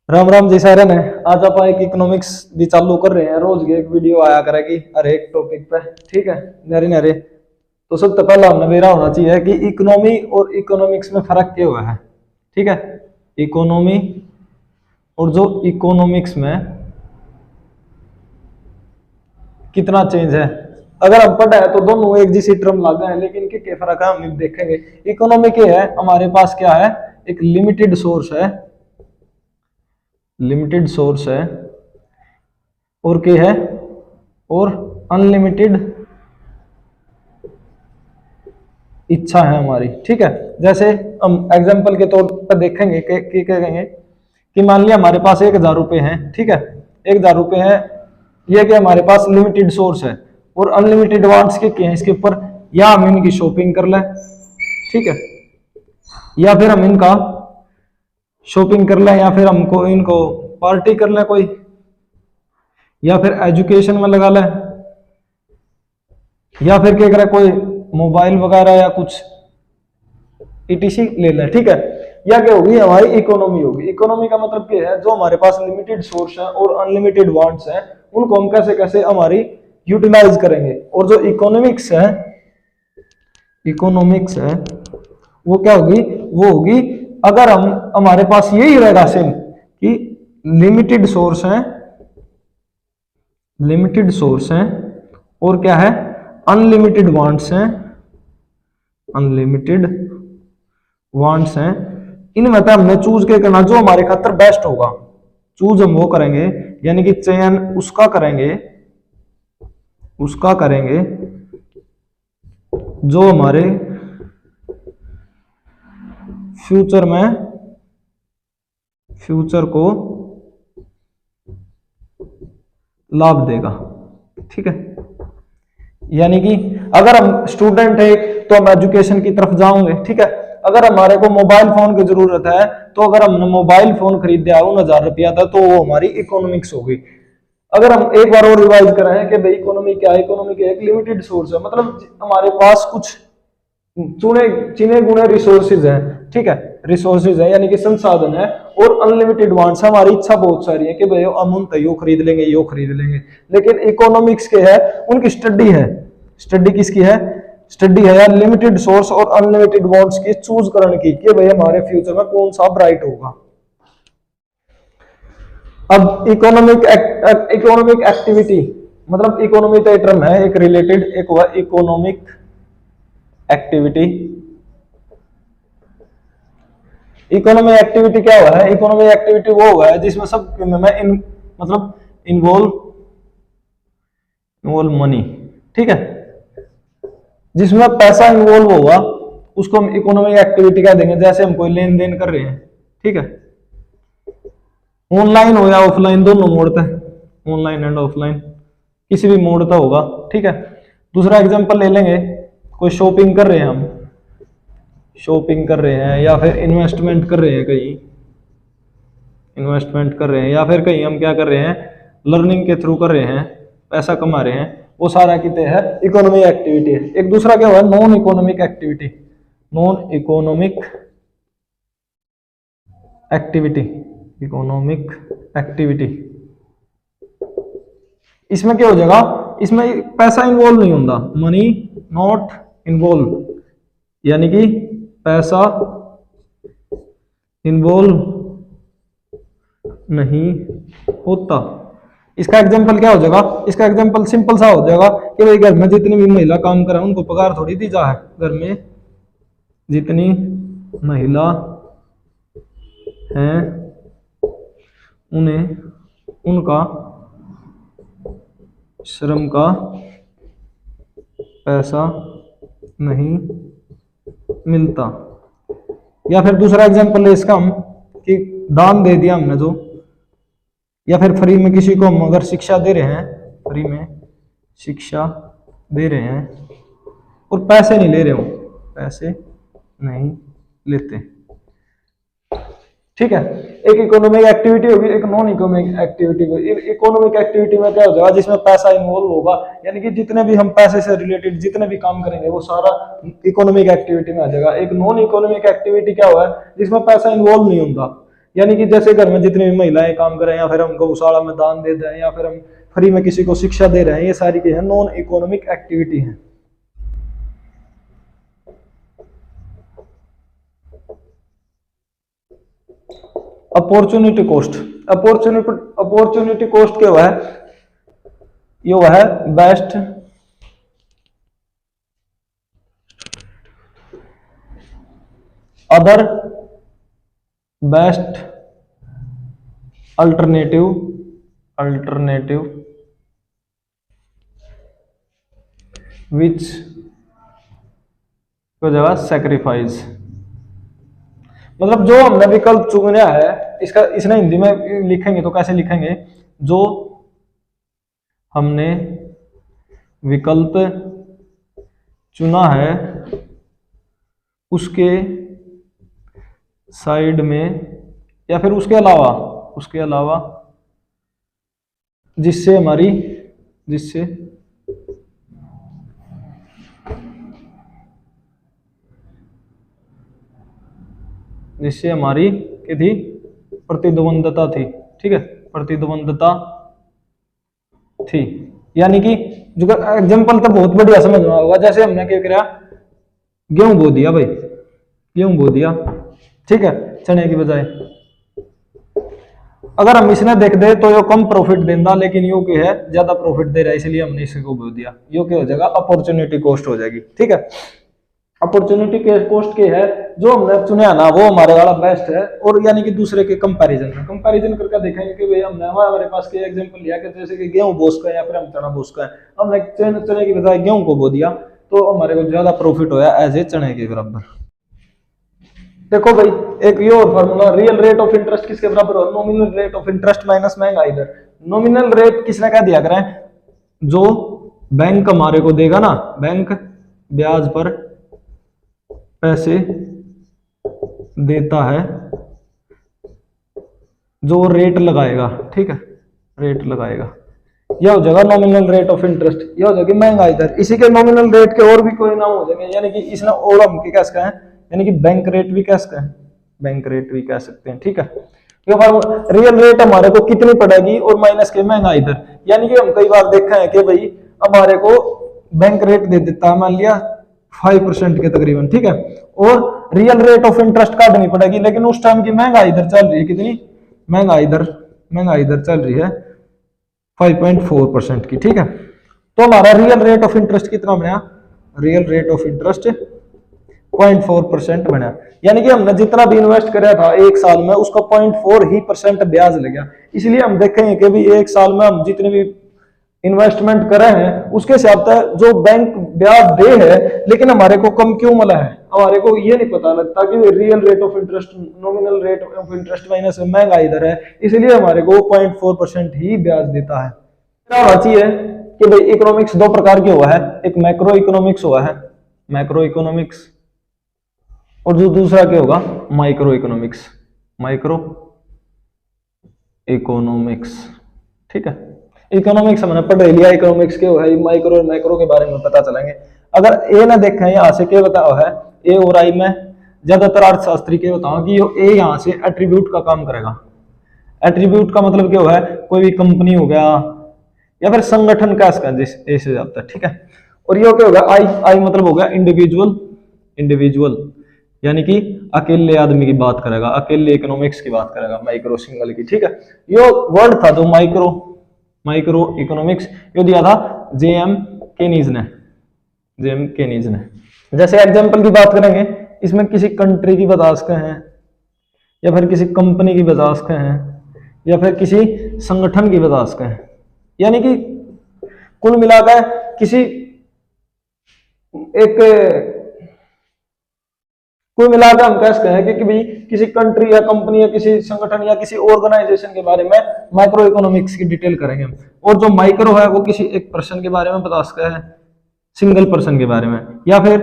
राम राम जी सारे ने। आज आप एक इकोनॉमिक्स भी चालू कर रहे हैं। रोज की एक वीडियो आया करेगी हर एक टॉपिक पे, ठीक है, नरे नरे। तो सबसे पहला हमने मेरा होना चाहिए कि इकोनॉमी और इकोनॉमिक्स में फर्क क्या हुआ है, ठीक है। इकोनॉमी और जो इकोनॉमिक्स में कितना चेंज है। अगर हम पढ़ा है तो दोनों एक जैसी टर्म लागू है, लेकिन इनके क्या फर्क है हम देखेंगे। इकोनॉमी क्या है, हमारे पास क्या है, एक लिमिटेड सोर्स है, लिमिटेड सोर्स है, और क्या है, और अनलिमिटेड इच्छा है हमारी, ठीक है। जैसे हम एग्जांपल के तौर पर देखेंगे कि क्या कहेंगे कि मान लिया हमारे पास 1,000 रुपए हैं, ठीक है। 1,000 रुपए है, यह कि हमारे पास लिमिटेड सोर्स है और अनलिमिटेड वांट्स के क्या है इसके ऊपर, या हम इनकी शॉपिंग कर लें, ठीक है, या फिर हम इनका शॉपिंग कर लें, या फिर हमको इनको पार्टी कर लें कोई, या फिर एजुकेशन में लगा लें, या फिर क्या करें कोई मोबाइल वगैरह या कुछ ईटीसी ले लें, ठीक है। या क्या होगी, हमारी इकोनॉमी होगी। इकोनॉमी का मतलब क्या है, जो हमारे पास लिमिटेड सोर्स है और अनलिमिटेड वांट्स है, उनको हम कैसे कैसे हमारी यूटिलाइज करेंगे। और जो इकोनॉमिक्स है, इकोनॉमिक्स है वो क्या होगी, वो होगी अगर हम हमारे पास यही रहेगा सेम कि लिमिटेड सोर्स है, लिमिटेड सोर्स है, और क्या है, अनलिमिटेड वांट्स हैं, अनलिमिटेड वांट्स हैं। इनमें तो हमने चूज क्या करना, जो हमारे खातर बेस्ट होगा चूज हम वो करेंगे, यानी कि चयन उसका करेंगे, उसका करेंगे जो हमारे फ्यूचर में, फ्यूचर को लाभ देगा, ठीक है। यानी कि अगर हम स्टूडेंट है तो हम एजुकेशन की तरफ जाओगे, ठीक है। अगर हमारे को मोबाइल फोन की जरूरत है तो अगर हमने मोबाइल फोन खरीद दिया 1,000 रुपया था तो वो हमारी इकोनॉमिक्स होगी। अगर हम एक बार और रिवाइज करें कि भाई इकोनॉमी क्या है, इकोनॉमी क्या है, एक लिमिटेड सोर्स है, मतलब हमारे पास कुछ चिने गुणे रिसोर्सेज हैं, ठीक है, रिसोर्सेज है यानी कि संसाधन है, और अनलिमिटेड वांट्स, हमारी इच्छा बहुत सारी है कि भाई हम उन यो खरीद लेंगे, यो खरीद लेंगे। लेकिन इकोनॉमिक्स के है, उनकी स्टडी है, स्टडी किसकी है, स्टडी है यार लिमिटेड सोर्स और अनलिमिटेड वांट्स की चूज करने की कि भाई हमारे फ्यूचर में कौन सा ब्राइट होगा। अब इकोनॉमिक एक्टिविटी, मतलब इकोनॉमी का टर्म है एक रिलेटेड, एक हुआ इकोनॉमिक एक्टिविटी। इकोनॉमिक एक्टिविटी क्या हुआ है, इकोनॉमिक एक्टिविटी वो हुआ है जिसमें सब में मतलब इन्वॉल्व मनी, ठीक है, जिसमें पैसा इन्वॉल्व होगा उसको हम इकोनॉमिक एक्टिविटी क्या देंगे। जैसे हम कोई लेन देन कर रहे हैं, ठीक है, ऑनलाइन हो या ऑफलाइन, दोनों मोड पे, ऑनलाइन एंड ऑफलाइन, किसी भी मोड पे होगा, ठीक है। दूसरा एग्जांपल ले लेंगे, कोई शॉपिंग कर रहे हैं हम, शॉपिंग कर रहे हैं, या फिर इन्वेस्टमेंट कर रहे हैं, कहीं इन्वेस्टमेंट कर रहे हैं, या फिर कहीं हम क्या कर रहे हैं, लर्निंग के थ्रू कर रहे हैं, पैसा कमा रहे हैं, वो सारा कितने है इकोनॉमिक एक्टिविटी है। एक दूसरा क्या हुआ, non economic activity, non economic activity, economic activity. इसमें क्या हो जाएगा, इसमें पैसा इन्वॉल्व नहीं होता, मनी नॉट इन्वॉल्व, यानी कि पैसा इन्वॉल्व नहीं होता। इसका एग्जांपल क्या हो जाएगा, इसका एग्जांपल सिंपल सा हो जाएगा कि भाई घर में जितनी भी महिला काम कर रहे हैं उनको पगार थोड़ी दी जा है, घर में जितनी महिला हैं उन्हें उनका श्रम का पैसा नहीं मिलता। या फिर दूसरा एग्जांपल है इसका हम कि दान दे दिया हमने जो, या फिर फ्री में किसी को हम अगर शिक्षा दे रहे हैं, फ्री में शिक्षा दे रहे हैं और पैसे नहीं ले रहे हो, पैसे नहीं लेते, ठीक है। एक इकोनॉमिक एक्टिविटी होगी, एक नॉन इकोनॉमिक एक्टिविटी होगी। इकोनॉमिक एक्टिविटी में क्या हो जाएगा, जिसमें पैसा इन्वॉल्व होगा, यानी कि जितने भी हम पैसे से रिलेटेड जितने भी काम करेंगे वो सारा इकोनॉमिक एक्टिविटी में आ जाएगा। एक नॉन इकोनॉमिक एक्टिविटी क्या हुआ है, जिसमें पैसा इन्वॉल्व नहीं होता, यानी कि जैसे घर में जितनी भी महिलाएं काम कर रहे हैं, या फिर हम गौशाला में दान दे रहे हैं, या फिर हम फ्री में किसी को शिक्षा दे रहे हैं, ये सारी की है नॉन इकोनॉमिक एक्टिविटी है। अपॉर्चुनिटी कॉस्ट, अपॉर्चुनिटी कॉस्ट क्या हुआ है, ये हुआ है बेस्ट अदर बेस्ट अल्टरनेटिव विच हो जाएगा सैक्रिफाइस। मतलब जो हमने विकल्प चुना है, इसका इसने हिंदी में लिखेंगे तो कैसे लिखेंगे, जो हमने विकल्प चुना है उसके साइड में या फिर उसके अलावा जिससे हमारी क्या थी, प्रतिद्वंदता थी। ठीक है, प्रतिद्वंदता थी। यानी कि जो एग्जांपल तो बहुत बढ़िया समझ में होगा, जैसे हमने क्या किया, गेहूं बो दिया भाई, गेहूं बो दिया, ठीक है, चने की बजाय। अगर हम इसने देख दे तो यो कम प्रॉफिट देता, लेकिन यो क्या है ज्यादा प्रॉफिट दे रहा है, इसलिए हमने इसको बो दिया। यो क्या हो जाएगा, अपॉर्चुनिटी कॉस्ट हो जाएगी। ठीक है, अपॉर्चुनिटी कॉस्ट के है जो हमने चुना ना वो हमारे वाला बेस्ट है, और यानी कि दूसरे के कंपैरिजन करके देखेंगे कि भाई हमने हमारे पास के एग्जांपल लिया कि जैसे कि गेहूं बोस का या फिर हम चना बोस का है, हमने चने की बजाय गेहूं को बो दिया तो हमारे को ज्यादा प्रॉफिट होया एज ए चने के बराबर। देखो भाई एक ये और formula, real rate of interest किसके बराबर हो, nominal rate of interest minus महंगाई दर। नॉमिनल रेट किसने क्या दिया करें, जो बैंक हमारे को देगा ना, बैंक ब्याज पर पैसे देता है, जो रेट लगाएगा। ठीक है, रेट लगाएगा, यह हो जाएगा नॉमिनल रेट ऑफ इंटरेस्ट, यह हो जाएगी महंगाई दर। इसी के नॉमिनल रेट के और भी कोई नाम हो जाएंगे, यानी कि इसने और हम क्या कह है, यानी कि बैंक रेट भी कह सकते हैं, बैंक रेट भी कह सकते हैं। ठीक है, रियल रेट हमारे को कितनी पड़ेगी और माइनस के महंगाई दर। यानी कि हम कई बार देखा है कि भाई हमारे को बैंक रेट दे देता है मान लिया 5% के तकरीबन, ठीक है, और रियल रेट ऑफ इंटरेस्ट काटनी पड़ेगी, लेकिन उस टाइम की महंगाई दर चल रही है कितनी, महंगाई दर चल रही है 5.4% की। ठीक है, तो हमारा रियल रेट ऑफ इंटरेस्ट कितना बना, रियल रेट ऑफ इंटरेस्ट 0.4% बना। यानी कि हमने जितना भी इन्वेस्ट कराया था एक साल में उसका 0.4% ब्याज लगा। इसलिए हम देखेंगे कि भी एक साल में हम जितने भी इन्वेस्टमेंट करे हैं उसके हिसाब से जो बैंक ब्याज दे है, लेकिन हमारे को कम क्यों मिला है, हमारे को ये नहीं पता लगता कि real rate of interest nominal rate of interest minus महंगाई दर है, इसलिए हमारे को 0.4% ही ब्याज देता है। क्या होना चाहिए कि भाई इकोनॉमिक्स दो प्रकार के हुआ है, एक मैक्रो इकोनॉमिक्स हुआ है, मैक्रो इकोनॉमिक्स, और जो दूसरा क्या होगा, माइक्रो इकोनॉमिक्स, माइक्रो इकोनॉमिक्स। ठीक है, इकोनॉमिक्स हमने पढ़ लिया, इकोनॉमिक्स के है माइक्रो और मैक्रो के बारे में पता चलेंगे। अगर ए ना देखें यहाँ से क्या बताओ है, ए और आई में ज्यादातर अर्थशास्त्री के बताओ कि ए यहाँ से एट्रीब्यूट का काम करेगा। एट्रीब्यूट का मतलब क्या है, कोई भी कंपनी हो गया या फिर संगठन का इसका ए से जाता है। ठीक है, और ये क्या होगा, आई मतलब हो गया इंडिविजुअल, यानी कि अकेले आदमी की बात करेगा, अकेले इकोनॉमिक्स की बात करेगा, माइक्रो सिंगल की। ठीक है, ये वर्ड था जो माइक्रो इकोनॉमिक्स ये दिया था जेएम केनीज ने। जैसे एग्जांपल की बात करेंगे, इसमें किसी कंट्री की बता सकते हैं, या फिर किसी कंपनी की बता सकते हैं, या फिर किसी संगठन की बता सकते हैं। यानी कि कुल मिलाकर हम कह सकते हैं कि भाई किसी कंट्री या कंपनी या किसी संगठन या किसी ऑर्गेनाइजेशन के बारे में माइक्रो इकोनॉमिक्स की डिटेल करेंगे हम। और जो माइक्रो है वो किसी एक पर्सन के बारे में बता सकते हैं, सिंगल पर्सन के बारे में, या फिर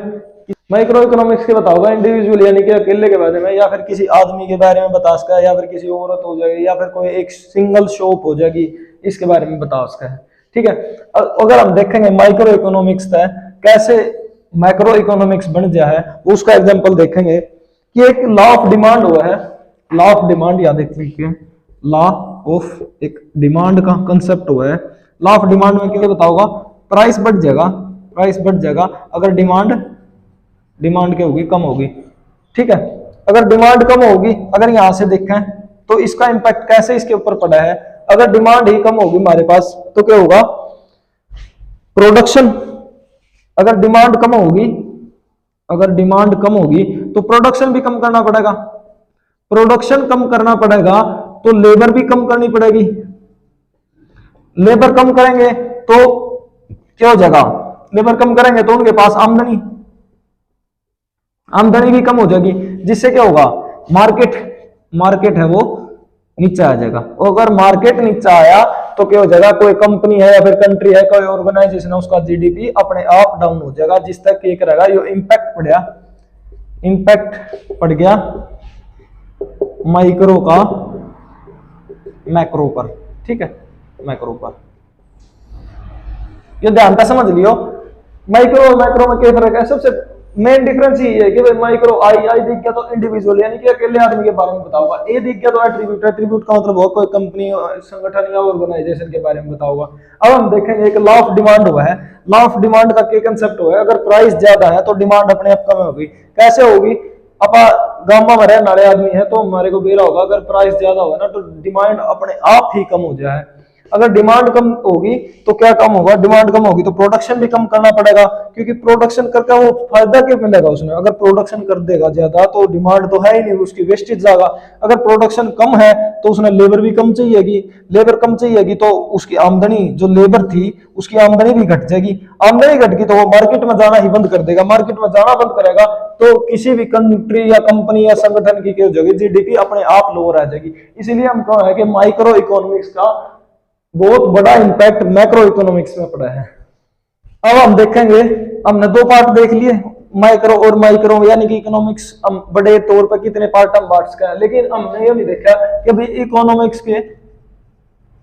माइक्रो इकोनॉमिक्स के बताओगा इंडिविजुअल यानी कि अकेले के बारे में, या फिर किसी आदमी के बारे में बता सकता है, या फिर किसी औरत हो जाएगी, या फिर कोई एक सिंगल शॉप हो जाएगी, इसके बारे में बता सकता है। ठीक है, अगर हम देखेंगे माइक्रो इकोनॉमिक्स है कैसे मैक्रो इकोनॉमिक्स बन गया है, उसका एग्जांपल देखेंगे कि एक लॉ ऑफ डिमांड हुआ है, लॉ ऑफ डिमांड याद रख लीजिए, लॉ ऑफ एक डिमांड का कंसेप्ट हुआ है। लॉ ऑफ डिमांड में क्या बताऊंगा, प्राइस बढ़ जाएगा, प्राइस बढ़ जाएगा अगर डिमांड क्या होगी, कम होगी। ठीक है, अगर डिमांड कम होगी, अगर यहां से देखें तो इसका इंपैक्ट कैसे इसके ऊपर पड़ा है, अगर डिमांड ही कम होगी हमारे पास तो क्या होगा, प्रोडक्शन, अगर डिमांड कम होगी, अगर डिमांड कम होगी तो प्रोडक्शन भी कम करना पड़ेगा, प्रोडक्शन कम करना पड़ेगा तो लेबर भी कम करनी पड़ेगी, लेबर कम करेंगे तो क्या हो जाएगा, लेबर कम करेंगे तो उनके पास आमदनी भी कम हो जाएगी, जिससे क्या होगा, मार्केट है वो नीचे आ जाएगा। और अगर मार्केट नीचे आया तो क्या हो जाएगा, कोई कंपनी है या फिर कंट्री है, कोई ऑर्गेनाइजेशन है, उसका जीडीपी अपने आप डाउन हो जाएगा, जिस तक क्या करेगा, ये इंपैक्ट पड़ गया माइक्रो का मैक्रो पर। ठीक है, मैक्रो पर ये ध्यान से समझ लियो, माइक्रो और मैक्रो में क्या फर्क है, सबसे मेन डिफरेंस ये है कि भाई माइक्रो आई दिख गया तो इंडिविजुअल यानी कि अकेले आदमी के बारे में बताऊंगा, ए दिख गया तो एट्रीब्यूट का मतलब हो कोई कंपनी, संगठन या ऑर्गेनाइजेशन के बारे में बताऊंगा। अब हम देखेंगे एक लॉ ऑफ डिमांड हुआ है, लॉ ऑफ डिमांड का क्या कंसेप्ट हुआ है, अगर प्राइस ज्यादा है तो डिमांड अपने आप कम होगी। कैसे होगी, अब गांव में रहने वाले आदमी है तो हमारे को बेरा होगा, अगर प्राइस ज्यादा होगा ना तो डिमांड अपने आप ही कम हो जाए। अगर डिमांड कम होगी तो क्या कम होगा, डिमांड कम होगी तो प्रोडक्शन भी कम करना पड़ेगा, क्योंकि प्रोडक्शन करके वो फायदा क्या मिलेगा उसमें, अगर प्रोडक्शन कर देगा ज्यादा तो डिमांड तो है ही नहीं, उसकी वेस्टेज जाएगा। अगर प्रोडक्शन कम है तो उसने लेबर भी कम चाहिएगी, लेबर कम चाहिएगी तो उसकी आमदनी, जो लेबर थी उसकी आमदनी भी घट जाएगी, आमदनी घट गई तो वो मार्केट में जाना ही बंद कर देगा, मार्केट में जाना बंद करेगा तो किसी भी कंट्री या कंपनी या संगठन की क्या हो जाएगी, जीडीपी अपने आप लोअर आ जाएगी। इसीलिए हम कह रहे हैं कि माइक्रो इकोनॉमिक्स का बहुत बड़ा इंपैक्ट मैक्रो इकोनॉमिक्स में पड़ा है। अब हम देखेंगे, हमने दो पार्ट देख लिए, माइक्रो और माइक्रो यानी कि इकोनॉमिक्स हम बड़े तौर पर कितने पार्ट हम बांट सकते हैं, लेकिन हमने ये नहीं देखा कि भाई इकोनॉमिक्स के,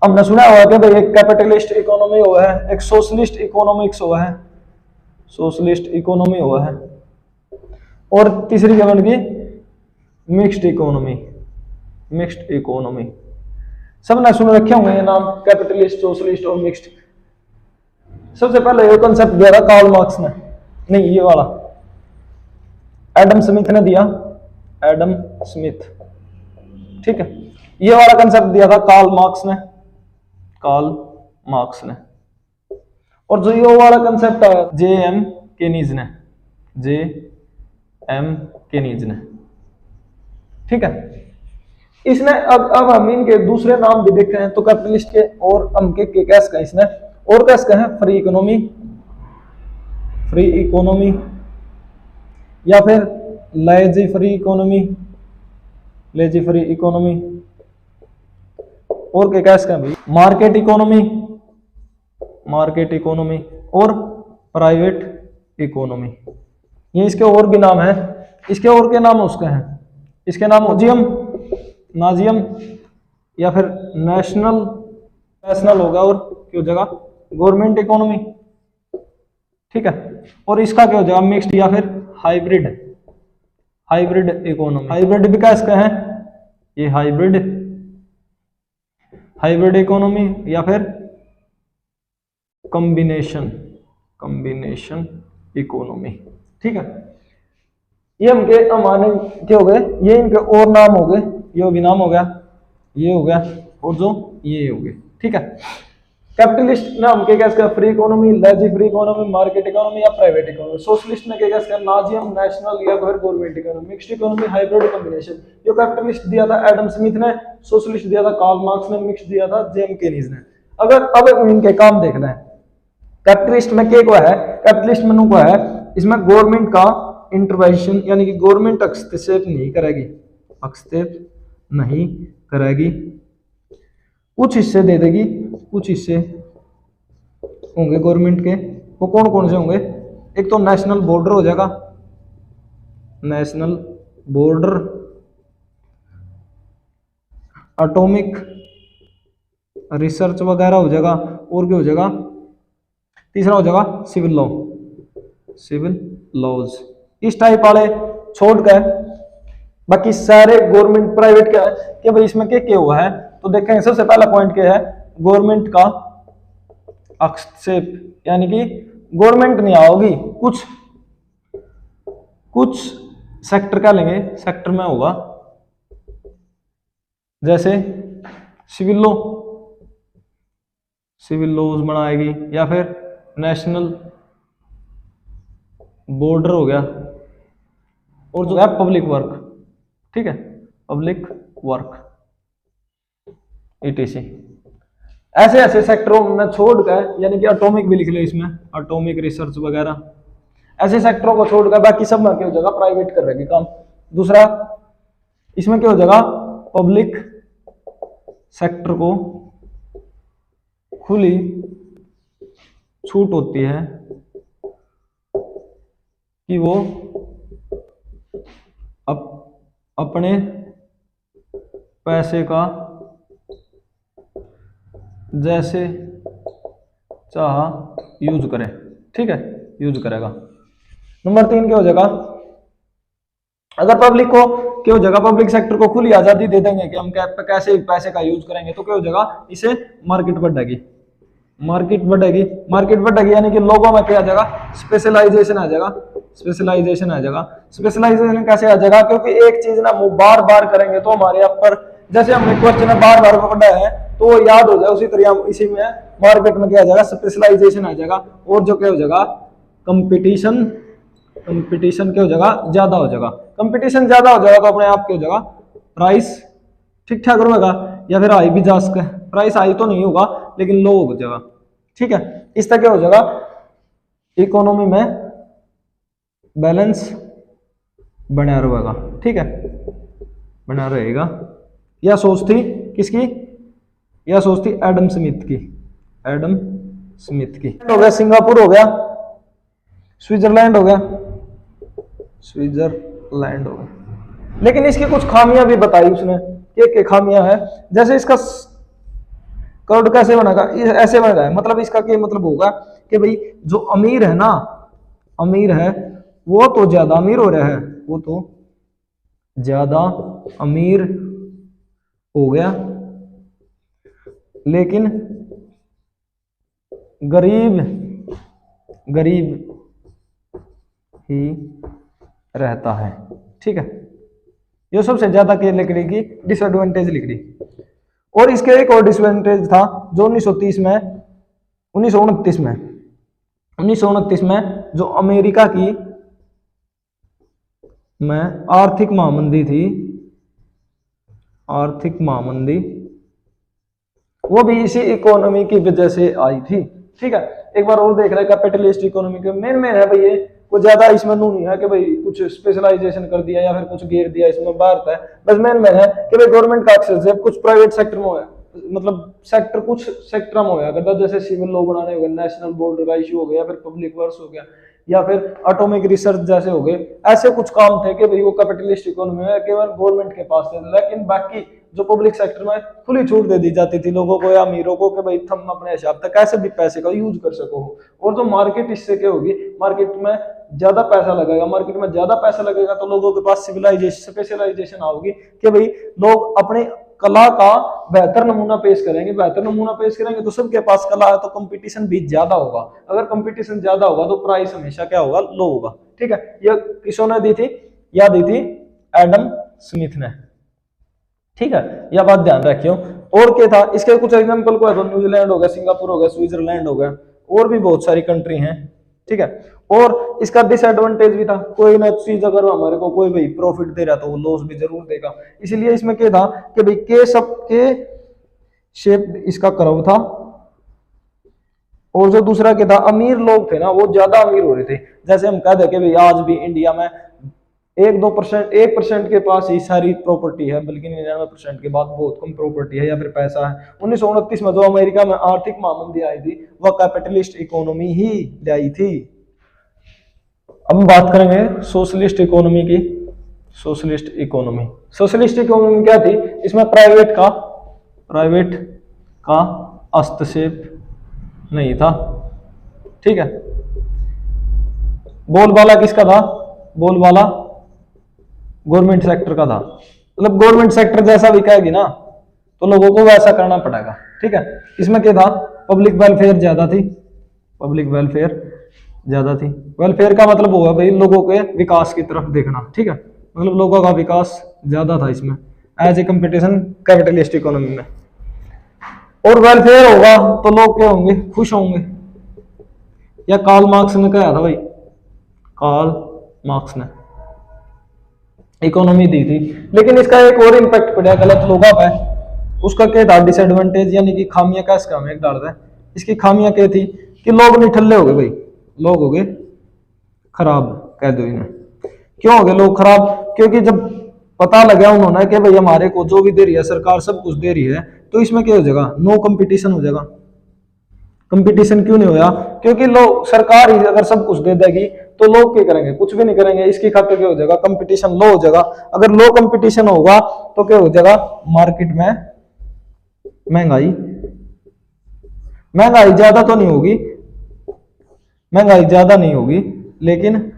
हमने सुना हुआ कि भाई एक कैपिटलिस्ट इकोनॉमी हुआ है, एक सोशलिस्ट इकोनॉमिक्स हुआ है, सोशलिस्ट इकोनॉमी हुआ है, और तीसरी क्या बन गई, मिक्स्ड इकोनॉमी, मिक्स्ड इकोनॉमी। सबने सुन रखे होंगे ये नाम, कैपिटलिस्ट, सोशलिस्ट और मिक्स्ड। सबसे पहले ये कॉन्सेप्ट दिया था कार्ल मार्क्स ने, नहीं ये वाला एडम स्मिथ ने दिया, एडम स्मिथ। ठीक है, ये वाला कॉन्सेप्ट दिया था कार्ल मार्क्स ने। और जो ये वाला कॉन्सेप्ट है जे.एम. केनीज ने। ठीक है, इसने अब हम इनके दूसरे नाम भी देखे हैं तो कैपिटलिस्ट के, और हम के कैस का इसने और कैस का है फ्री इकोनॉमी या फिर लेजी फ्री इकोनॉमी, और के कैस का भी मार्केट इकोनॉमी और प्राइवेट इकोनॉमी। ये इसके और भी नाम है, इसके और के नाम उसके हैं, इसके नाम नाजियम या फिर नेशनल होगा, और क्या हो जाएगा, गवर्नमेंट इकोनॉमी। ठीक है, और इसका क्या हो जाएगा, मिक्स्ड या फिर हाइब्रिड इकोनॉमी। हाइब्रिड भी कैसे है, ये हाइब्रिड इकोनॉमी या फिर कॉम्बिनेशन इकोनॉमी। ठीक है, ये हमारे क्या हो गए, ये इनके और नाम हो गए, ये भी नाम हो गया, ये हो गया, और जो ये हो गए। ठीक है, कैपिटलिस्ट ने हम क्या इसका free economy, lazy free economy, market economy या प्राइवेट इकोनॉमी। सोशलिस्ट ने क्या इसका नाजियम, नेशनल या फिर government economy, mixed economy, hybrid combination. जो कैपिटलिस्ट दिया था एडम स्मिथ ने, सोशलिस्ट दिया था कार्ल मार्क्स ने, मिक्स्ड दिया था जे.एम. केनीज ने। अगर अब इनके काम देखना है, कैपिटलिस्ट में क्या है, कैपिटलिस्ट में क्या है, इसमें गवर्नमेंट का इंटरवेंशन यानी कि गवर्नमेंट हस्तक्षेप नहीं करेगी, कुछ हिस्से दे देगी, कुछ हिस्से होंगे गवर्नमेंट के। वो कौन कौन से होंगे, एक तो नेशनल बॉर्डर हो जाएगा, नेशनल बॉर्डर, एटॉमिक रिसर्च वगैरह हो जाएगा, और क्या हो जाएगा, तीसरा हो जाएगा सिविल लॉज। इस टाइप वाले छोड़ कर बाकी सारे गवर्नमेंट प्राइवेट क्या है कि भाई इसमें क्या हुआ है, तो देखेंगे सबसे पहला पॉइंट क्या है, गवर्नमेंट का हस्तक्षेप, यानी कि गवर्नमेंट नहीं आओगी, कुछ कुछ सेक्टर क्या लेंगे, सेक्टर में होगा, जैसे सिविल लॉ, सिविल लॉज बनाएगी, या फिर नेशनल बॉर्डर हो गया, और जो है पब्लिक वर्क, ठीक है, पब्लिक वर्क ईटीसी। ऐसे ऐसे सेक्टरों में छोड़कर, यानी कि एटॉमिक भी लिख लो इसमें, एटॉमिक रिसर्च वगैरह, ऐसे सेक्टरों को छोड़कर बाकी सब में क्या हो जाएगा, प्राइवेट कर रहेगी काम। दूसरा इसमें क्या हो जाएगा, पब्लिक सेक्टर को खुली छूट होती है कि वो अपने पैसे का जैसे चाह यूज करे, ठीक है, यूज करेगा। नंबर 3 क्या हो जाएगा, अगर पब्लिक को क्या हो जाएगा, पब्लिक सेक्टर को खुली आजादी दे देंगे कि हम कैसे पैसे का यूज करेंगे, तो क्या हो जाएगा, इसे मार्केट बढ़ेगी, मार्केट बढ़ेगी, मार्केट बढ़ेगी, यानी कि लोगों में क्या आ जाएगा, स्पेशलाइजेशन आ जाएगा, स्पेशलाइजेशन आ जाएगा। स्पेशलाइजेशन कैसे आ जाएगा, क्योंकि एक चीज ना वो बार बार करेंगे तो हमारे यहाँ पर, जैसे हमने क्वेश्चन बार बार पढ़ा है तो वो याद हो जाए, उसी तरह इसी में मार्केट में क्या आ जाएगा, स्पेशलाइजेशन आ जाएगा, और जो क्या हो जाएगा, कंपटीशन, कंपटीशन क्या हो जाएगा, ज्यादा हो जाएगा। कंपटीशन ज्यादा हो जाएगा तो अपने आप क्या हो जाएगा, प्राइस ठीक ठाक रहेगा, या फिर हाई भी जा सकता है, प्राइस हाई तो नहीं होगा लेकिन लो हो जाएगा, ठीक है। इस तरह क्या हो जाएगा, इकोनॉमी में बैलेंस बना रहेगा, ठीक है, बना रहेगा। यह सोच थी किसकी, यह सोच थी एडम स्मिथ की, एडम स्मिथ की। हो गया सिंगापुर, हो गया स्विट्जरलैंड, हो गया स्विट्जरलैंड, हो गया। लेकिन इसकी कुछ खामियां भी बताई उसने, क्या खामियां है, जैसे इसका कर्व कैसे बनेगा, ऐसे बनेगा, मतलब इसका क्या मतलब होगा कि भाई जो अमीर है ना, अमीर है वो तो ज्यादा अमीर हो रहा है, वो तो ज्यादा अमीर हो गया, लेकिन गरीब गरीब ही रहता है, ठीक है। ये सबसे ज्यादा क्या लिख रही की डिसएडवांटेज लिख रही। और इसके एक और डिसएडवांटेज था जो 1930 में 1929 में जो अमेरिका की में आर्थिक महामंदी थी, आर्थिक महामंदी, वो भी इसी इकोनॉमी की वजह से आई थी, ठीक है। एक बार और देख रहे हैं कैपिटलिस्ट इकोनॉमी के मेन है भाई, ये कुछ ज्यादा इसमें नहीं है कि भाई कुछ स्पेशलाइजेशन कर दिया या फिर कुछ घेर दिया इसमें बाहर है, बस मेन है कि भाई गवर्नमेंट का एक्सेस है, कुछ प्राइवेट सेक्टर में है, मतलब सेक्टर कुछ सेक्टर में होया करता, जैसे सिविल लॉ बनाने हो गए, नेशनल बॉर्डर का इशू हो गया, फिर पब्लिक वर्क्स हो गया, या फिर एटॉमिक रिसर्च जैसे हो गए, ऐसे कुछ काम थे कि भाई वो कैपिटलिस्ट इकोनॉमी में केवल गवर्नमेंट के पास थे। लेकिन बाकी जो पब्लिक सेक्टर में खुली छूट दे दी जाती थी लोगों को या अमीरों को कि भाई तुम अपने हिसाब तक कैसे भी पैसे का यूज कर सको। और जो मार्केट इससे क्या होगी, मार्केट में ज्यादा पैसा लगेगा, मार्केट में ज्यादा पैसा लगेगा तो लोगों के पास सिविलाइजेशन स्पेशलाइजेशन आओगी कि भाई लोग अपने कला का बेहतर नमूना पेश करेंगे, बेहतर नमूना पेश करेंगे तो सबके पास कला है, तो कंपटीशन भी ज्यादा होगा। अगर कंपटीशन ज्यादा होगा तो प्राइस हमेशा क्या होगा, लो होगा, ठीक है। यह किसने दी थी, यह दी थी एडम स्मिथ ने, ठीक है, यह बात ध्यान रखियो। और क्या था इसके कुछ एग्जांपल को है तो न्यूजीलैंड हो गया, सिंगापुर हो गया, स्विट्जरलैंड हो गया, और भी बहुत सारी कंट्री हैं, ठीक है। और इसका डिसएडवांटेज भी था, कोई ना चीज अगर हमारे को कोई भाई प्रॉफिट दे रहा तो वो लॉस भी जरूर देगा। इसलिए इसमें क्या था कि भाई के सब के शेप इसका कर्व था। और जो दूसरा क्या था, अमीर लोग थे ना वो ज्यादा अमीर हो रहे थे। जैसे हम कह दे कि भाई आज भी इंडिया में 1% के पास ही सारी प्रॉपर्टी है, बल्कि 99% के बाद बहुत कम प्रॉपर्टी है या फिर पैसा है। 1929 में जो अमेरिका में आर्थिक महामंदी आई थी वह कैपिटलिस्ट इकोनॉमी ही लाई थी। अब हम बात करेंगे सोशलिस्ट इकोनॉमी की। सोशलिस्ट इकोनॉमी, सोशलिस्ट इकोनॉमी क्या थी, इसमें प्राइवेट का हस्तक्षेप नहीं था, ठीक है। बोलबाला किसका था, बोलबाला गवर्नमेंट सेक्टर का था, मतलब गवर्नमेंट सेक्टर जैसा भी कहेगी ना तो लोगों को वैसा करना पड़ेगा, ठीक है। इसमें क्या था, पब्लिक वेलफेयर ज्यादा थी, पब्लिक वेलफेयर ज्यादा थी। वेलफेयर का मतलब होगा भाई लोगों के विकास की तरफ देखना, ठीक है, मतलब लोगों का विकास ज्यादा था इसमें as a competition capitalist economy में। और वेलफेयर होगा तो लोग क्या होंगे, खुश होंगे। या कार्ल मार्क्स ने कहा था भाई, कार्ल मार्क्स ने इकोनॉमी दी थी, लेकिन इसका एक और इम्पैक्ट पड़ा गलत लोगों पे। उसका क्या था डिसएडवांटेज, यानी कि खामियां का इसका हमें डाल रहा है। इसकी खामियां क्या थी कि लोग निठल्ले हो गए भाई, लोग हो गए खराब, कह दो इन्हें। क्यों हो गए लोग खराब, क्योंकि जब पता लगा उन्होंने कि भाई हमारे को जो भी दे रही है सरकार, सब कुछ दे रही है, तो इसमें क्या हो जाएगा, नो कंपटीशन हो जाएगा। कंपटीशन क्यों नहीं होया, क्योंकि लोग, सरकार ही अगर सब कुछ दे देगी तो लोग क्या करेंगे, कुछ भी नहीं करेंगे। इसकी खातिर क्या हो जाएगा, कंपटीशन लो हो जाएगा। अगर लो कंपटीशन होगा तो क्या हो जाएगा, मार्केट में महंगाई, महंगाई ज्यादा तो नहीं होगी, महंगाई ज्यादा नहीं होगी, लेकिन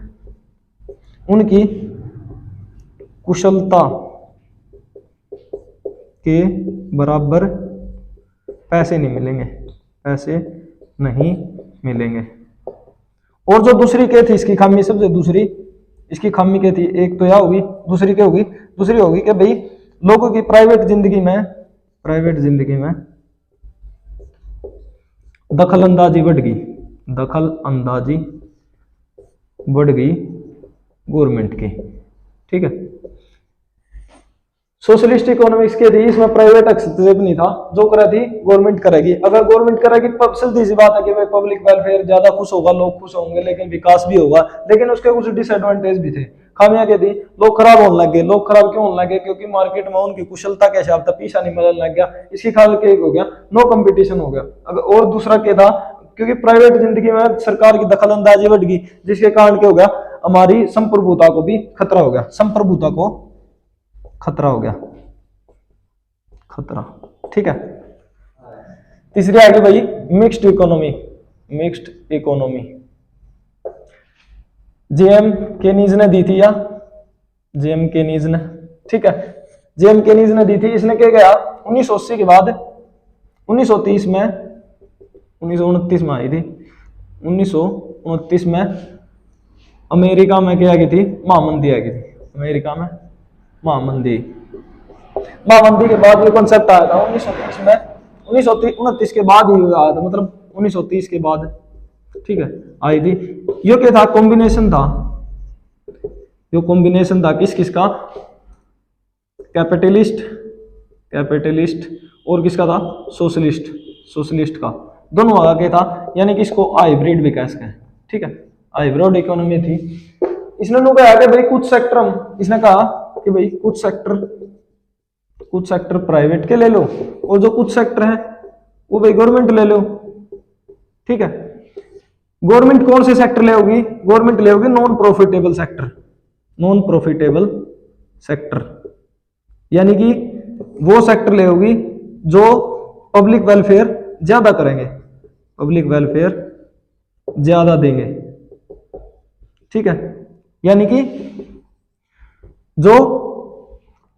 उनकी कुशलता के बराबर पैसे नहीं मिलेंगे, पैसे नहीं मिलेंगे। और जो दूसरी क्या थी इसकी खामी, सबसे दूसरी इसकी खामी क्या थी, एक तो यह होगी, दूसरी क्या होगी, दूसरी होगी कि भाई लोगों की प्राइवेट जिंदगी में दखल अंदाजी बढ़ गई, दखल अंदाजी बढ़ गई गवर्नमेंट की, ठीक है। सोशलिस्ट इकोनॉमिक्स के थी, इसमें प्राइवेट हस्तक्षेप नहीं था, जो करा थी गवर्नमेंट करेगी। अगर गवर्नमेंट करेगी सीधी सी बात है कि भाई पब्लिक वेलफेयर ज्यादा खुश होगा, लोग खुश होंगे, लेकिन विकास भी होगा। लेकिन उसके कुछ डिसएडवांटेज भी थे, खामियां क्या थी, लोग खराब होने लग गए। लोग खराब क्यों होने लग गए, क्योंकि मार्केट में उनकी कुशलता के हिसाब से पीछा नहीं मिलने लग गया। इसकी खाल के हो गया, नो कंपटीशन हो गया। अगर और दूसरा क्या था, क्योंकि प्राइवेट जिंदगी में सरकार की दखल अंदाजी बढ़ गई, जिसके कारण क्या हो गया, हमारी संप्रभुता को भी खतरा हो गया, संप्रभुता को खतरा हो गया, खतरा, ठीक है। तीसरी आ गई भाई mixed economy, mixed economy JM Kaynes ने दी थी, या जेएम केनीज ने, ठीक है, जेएम केनीज ने दी थी। इसने क्या किया 1980 के बाद 1930 में, 1929 में आई थी, 1929 में अमेरिका में क्या आ गई थी, महामंदी आ गई थी, अमेरिका में महामंदी। महामंदी के बाद ये कॉन्सेप्ट आया था 1930 में, 1929 के बाद ही आया था, मतलब 1930 के बाद, ठीक है, आई थी। ये क्या था, कॉम्बिनेशन था, ये कॉम्बिनेशन था किस किस का, कैपिटलिस्ट, कैपिटलिस्ट और किसका था, सोशलिस्ट, सोशलिस्ट का, दोनों का क्या था, यानी कि इसको हाइब्रिड भी कह सकते हैं, ठीक है, हाइब्रिड इकोनॉमी थी। इसने लोग कहा कि भाई कुछ सेक्टर हम, इसने कहा कि भाई कुछ सेक्टर प्राइवेट के ले लो, और जो कुछ सेक्टर है वो भाई गवर्नमेंट ले लो, ठीक है। गवर्नमेंट कौन से सेक्टर ले होगी, गवर्नमेंट ले होगी non profitable sector, non profitable sector, यानी कि वो सेक्टर ले होगी जो पब्लिक वेलफेयर ज्यादा करेंगे, पब्लिक वेलफेयर ज्यादा देंगे, ठीक है। यानी कि जो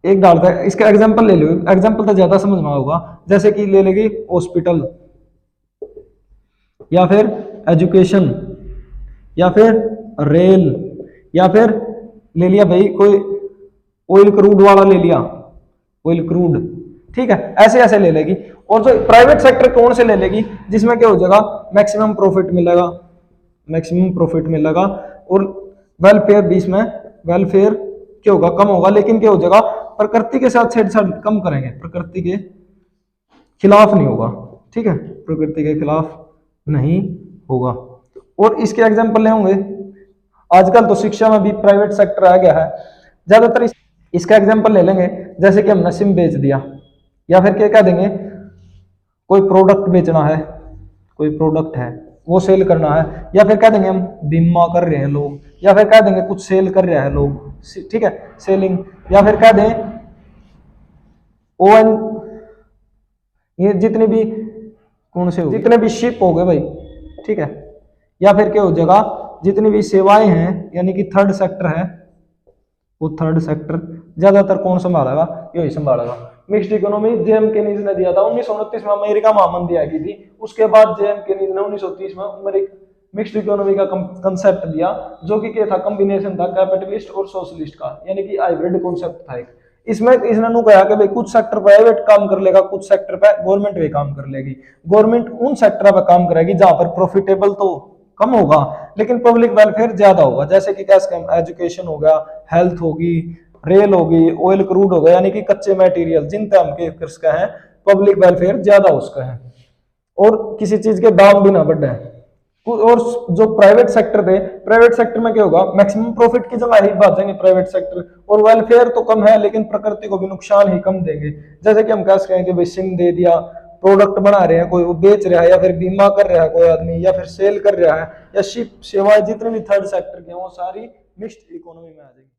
एक डालता है, इसका एग्जांपल ले लो, एग्जांपल तो ज्यादा समझ में होगा, जैसे कि ले लेगी हॉस्पिटल, या फिर एजुकेशन, या फिर रेल, या फिर ले लिया भाई कोई ऑयल क्रूड वाला ले लिया, ऑयल क्रूड, ठीक है, ऐसे ऐसे ले लेगी। और जो प्राइवेट सेक्टर कौन से ले लेगी, जिसमें क्या हो जाएगा, मैक्सिमम प्रॉफिट मिलेगा, मैक्सिमम प्रॉफिट मिलेगा, और वेलफेयर बीच में, वेलफेयर क्या होगा, कम होगा, लेकिन क्या हो जाएगा, प्रकृति के साथ छेड़छाड़ कम करेंगे, प्रकृति के खिलाफ नहीं होगा, ठीक है, प्रकृति के खिलाफ नहीं होगा। और इसके एग्जांपल ले होंगे, आजकल तो शिक्षा में भी प्राइवेट सेक्टर आ गया है ज्यादातर। इसका एग्जांपल ले लेंगे, जैसे कि हमने सिम बेच दिया, या फिर क्या कह देंगे, कोई प्रोडक्ट बेचना है, कोई प्रोडक्ट है वो सेल करना है, या फिर कह देंगे हम बीमा कर रहे हैं लोग, या फिर कह देंगे कुछ सेल कर रहे हैं लोग, ठीक है, सेलिंग, या फिर कह दें ओवन, ये जितने भी कौन से जितने भी शिप हो गए भाई, ठीक है, या फिर क्या हो जाएगा, जितनी भी सेवाएं हैं, यानी कि थर्ड सेक्टर है, वो थर्ड सेक्टर ज्यादातर कौन संभालेगा, यही संभालेगा। मिक्स्ड इकोनॉमी जेएम केनीज ने दिया था 1929 में, अमेरिका महामंदी आ गई थी, उसके बाद जेएम केनीज ने 1930 में मिक्स्ड इकोनॉमी का कंसेप्ट दिया, जो कि क्या था, कॉम्बिनेशन था कैपिटलिस्ट और सोशलिस्ट का, यानी कि हाइब्रिड कॉन्सेप्ट था एक। इसमें इसने नु कहा कि भाई कुछ सेक्टर प्राइवेट काम कर लेगा, कुछ सेक्टर पे गवर्नमेंट भी काम कर लेगी। गवर्नमेंट उन सेक्टर पे काम करेगी जहां पर प्रॉफिटेबल तो कम होगा लेकिन पब्लिक वेलफेयर ज्यादा होगा, जैसे कि कैसे एजुकेशन हो गया, हेल्थ होगी, रेल होगी, ऑयल क्रूड होगा, यानी कि कच्चे मटेरियल जिन पे हम किसका है पब्लिक वेलफेयर ज्यादा उसका है, और किसी चीज के दाम भी ना बढ़े। और जो प्राइवेट सेक्टर थे, प्राइवेट सेक्टर में क्या होगा, मैक्सिमम प्रॉफिट की जगह ही भागेंगे प्राइवेट सेक्टर, और वेलफेयर तो कम है लेकिन प्रकृति को भी नुकसान ही कम देंगे। जैसे कि हम कह सकते हैं कि भाई सिम दे दिया, प्रोडक्ट बना रहे हैं कोई, वो बेच रहा है, या फिर बीमा कर रहा है कोई आदमी, या फिर सेल कर रहा है, या शिप सेवाएं जितने भी थर्ड सेक्टर के हैं वो सारी मिक्स्ड इकोनॉमी में आ जाएगी।